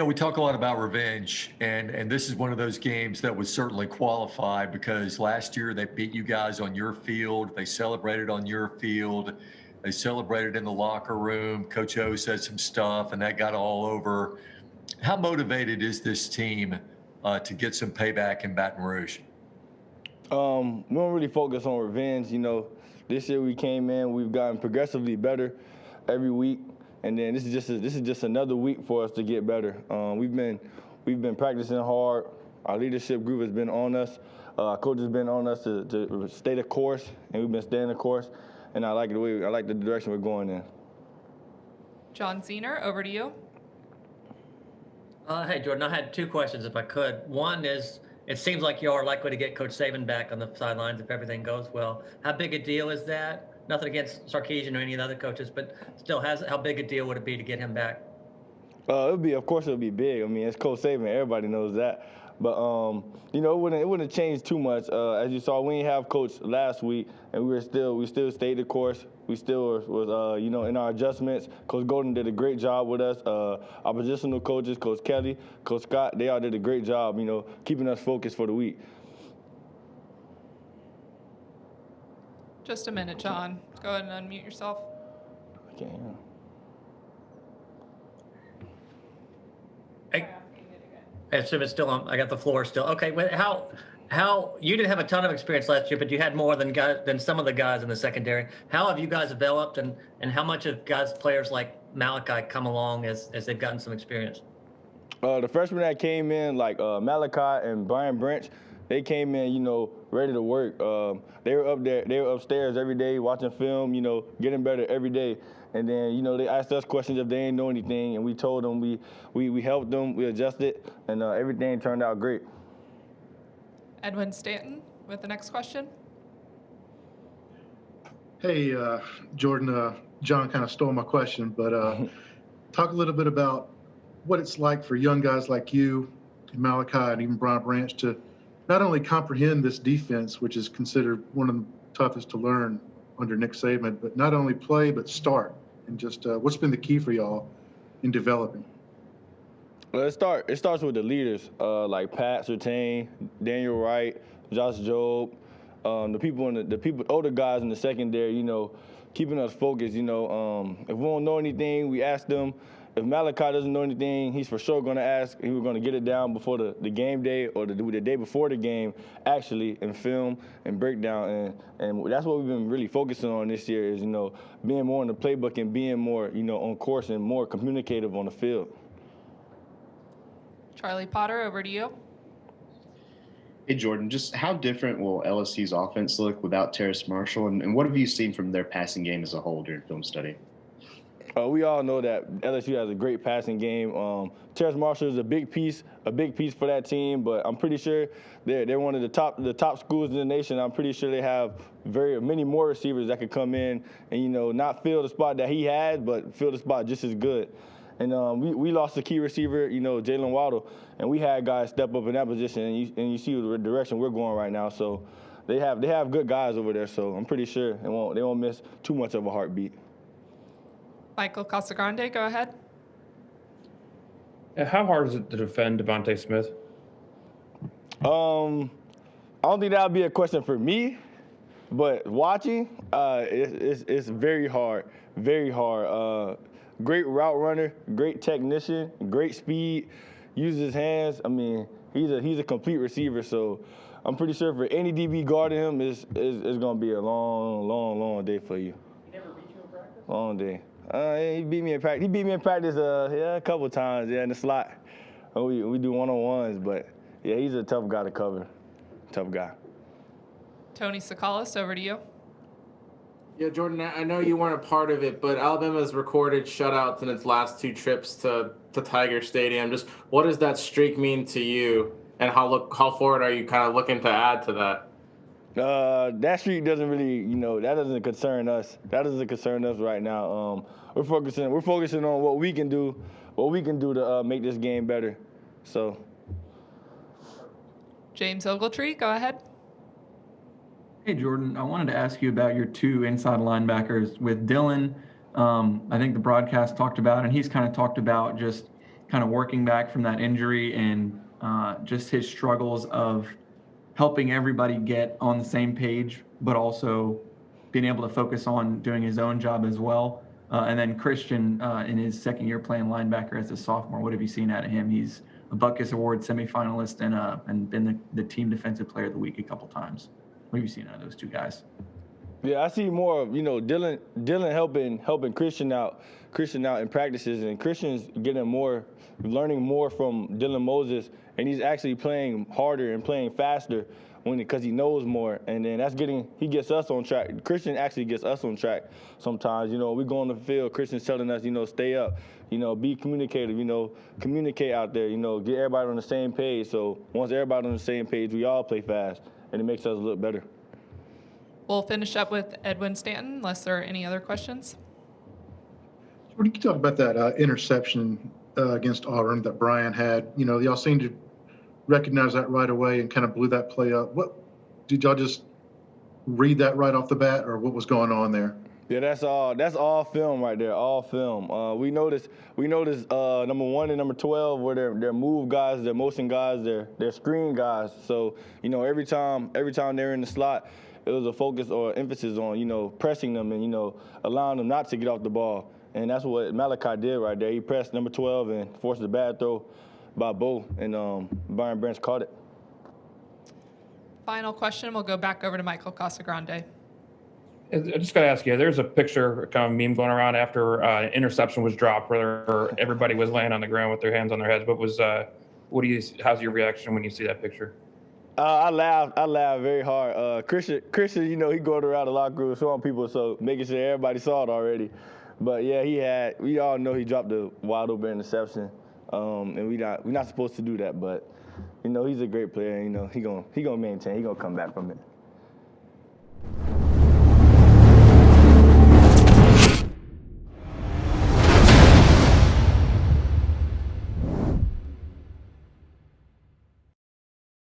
We talk a lot about revenge, and this is one of those games that would certainly qualify because last year they beat you guys on your field. They celebrated on your field. They celebrated in the locker room. Coach O said some stuff, and that got all over. How motivated is this team to get some payback in Baton Rouge? We don't really focus on revenge. This year we came in, we've gotten progressively better every week, and then this is just another week for us to get better. We've been practicing hard. Our leadership group has been on us. Our coach has been on us to stay the course, and we've been staying the course. And I like the direction we're going in. John Zener, over to you. Hey, Jordan, I had two questions if I could. One is, it seems like you are likely to get Coach Saban back on the sidelines if everything goes well. How big a deal is that? Nothing against Sarkisian or any of the other coaches, but still, how big a deal would it be to get him back? Of course, it'll be big. I mean, it's Coach Saban. Everybody knows that. But it wouldn't change too much. As you saw, we didn't have Coach last week, and we still stayed the course. We still was in our adjustments. Coach Golden did a great job with us. Our positional coaches, Coach Kelly, Coach Scott, they all did a great job, keeping us focused for the week. Just a minute, John. Go ahead and unmute yourself. Okay. Yeah. I assume it's still on. I got the floor still. Okay, but how you didn't have a ton of experience last year, but you had more than some of the guys in the secondary. How have you guys developed, and how much have players like Malachi come along as they've gotten some experience? The freshmen that came in, like Malachi and Brian Branch, they came in, ready to work. They were upstairs every day watching film, getting better every day. And then, they asked us questions if they didn't know anything, and we told them, we helped them, we adjusted, and everything turned out great. Edwin Stanton with the next question. Hey, Jordan, John kind of stole my question, but talk a little bit about what it's like for young guys like you, Malachi, and even Brian Branch to not only comprehend this defense, which is considered one of the toughest to learn under Nick Saban, but not only play, but start. And just what's been the key for y'all in developing? Well, it starts with the leaders like Pat Surtain, Daniel Wright, Josh Jobe, the people, older guys in the secondary. Keeping us focused. If we don't know anything, we ask them. If Malachi doesn't know anything, he's for sure going to ask. He was going to get it down before the game day or the day before the game, actually, and film and breakdown. And that's what we've been really focusing on this year is, being more in the playbook and being more, on course and more communicative on the field. Charlie Potter, over to you. Hey, Jordan, just how different will LSU's offense look without Terrace Marshall? And what have you seen from their passing game as a whole during film study? We all know that LSU has a great passing game. Terrace Marshall is a big piece for that team. But I'm pretty sure they're one of the top schools in the nation. I'm pretty sure they have very many more receivers that could come in and not fill the spot that he had, but fill the spot just as good. And we lost a key receiver, Jalen Waddle, and we had guys step up in that position. And you see the direction we're going right now. So they have good guys over there. So I'm pretty sure they won't miss too much of a heartbeat. Michael Casagrande, go ahead. How hard is it to defend Devontae Smith? I don't think that would be a question for me, but watching, it's very hard, very hard. Great route runner, great technician, great speed, uses his hands. I mean, he's a complete receiver, so I'm pretty sure for any DB guarding him, it's going to be a long day for you. He never beat you in practice? Long day. He beat me in practice. He beat me in practice, a couple times, in the slot. We do one-on-ones, but yeah, he's a tough guy to cover. Tough guy. Tony Sakalas, over to you. Yeah, Jordan, I know you weren't a part of it, but Alabama's recorded shutouts in its last two trips to Tiger Stadium. Just what does that streak mean to you, and how forward are you kind of looking to add to that? That streak doesn't really, that doesn't concern us. That doesn't concern us right now. We're focusing on what we can do to make this game better. So. James Ogletree, go ahead. Hey, Jordan, I wanted to ask you about your two inside linebackers with Dylan. I think the broadcast talked about, and he's kind of talked about just kind of working back from that injury and just his struggles of helping everybody get on the same page, but also being able to focus on doing his own job as well. And then Christian in his second year playing linebacker as a sophomore, what have you seen out of him? He's a Butkus Award semifinalist and been the team defensive player of the week a couple times. What have you seen out of those two guys? Yeah, I see more of, Dylan helping Christian out in practices, and Christian's learning more from Dylan Moses, and he's actually playing harder and playing faster because he knows more, and then he gets us on track. Christian actually gets us on track sometimes. We go on the field, Christian's telling us, stay up, be communicative, communicate out there, get everybody on the same page. So once everybody on the same page, we all play fast, and it makes us look better. We'll finish up with Edwin Stanton, unless there are any other questions. What do you talk about that interception against Auburn that Brian had? Y'all seemed to recognize that right away and kind of blew that play up. What did y'all just read that right off the bat, or what was going on there? Yeah, that's all film right there, all film. We noticed number 1 and number 12 were their move guys, their motion guys, their screen guys. So every time they're in the slot, it was a focus or emphasis on pressing them and allowing them not to get off the ball. And that's what Malachi did right there. He pressed number 12 and forced a bad throw by Bo, and Brian Branch caught it. Final question. We'll go back over to Michael Casagrande. I just got to ask you, there's a picture, kind of meme going around after an interception was dropped where everybody was laying on the ground with their hands on their heads. But how's your reaction when you see that picture? I laughed very hard. Christian, he going around the locker room showing people, so making sure everybody saw it already. But yeah, we all know he dropped a wide open interception, and we're not supposed to do that. But he's a great player. He gonna maintain. He gonna come back from it.